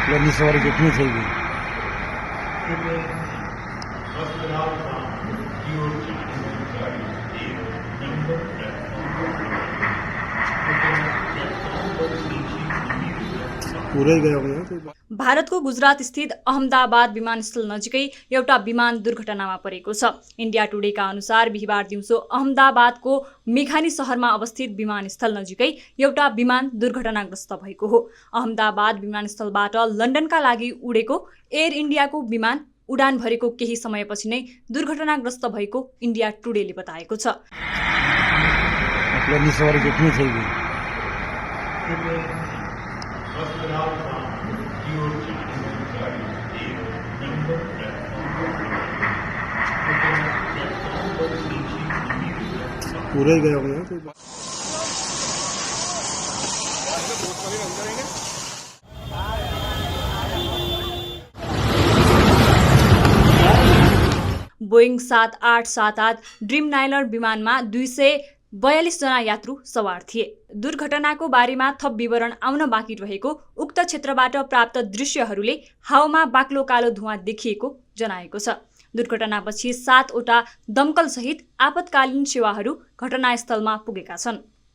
लड़ने सवारी कितनी चाहिए? पुरै गयो भने भारतको गुजरात स्थित अहमदाबाद विमानस्थल नजिकै एउटा विमान दुर्घटनामा परेको छ। इन्डिया टुडेका अनुसार बिहीबार दिउँसो अहमदाबादको मेघानी शहरमा अवस्थित विमानस्थल नजिकै एउटा विमान दुर्घटनाग्रस्त भएको हो। अहमदाबाद विमानस्थलबाट लन्डनका लागि उडेको एयर इन्डियाको विमान उडान भरेको केही समयपछि नै दुर्घटनाग्रस्त भएको इन्डिया टुडेले बताएको छ। लड़ने सवारी कितनी चाहिए? पुरै गयो भने बोइङ 7878 ड्रिमलाइनर विमानमा 242 जना यात्रु सवार थिए। दुर्घटनाको बारेमा थप विवरण आउन बाँकी रहेको उक्त क्षेत्रबाट प्राप्त दृश्यहरूले हावामा बाक्लो कालो धुवाँ देखिएको जनाएको छ। दुर्घटनापछि 7 वटा दमकल सहित आपतकालीन सेवाहरू घटनास्थलमा पुगेका छन्।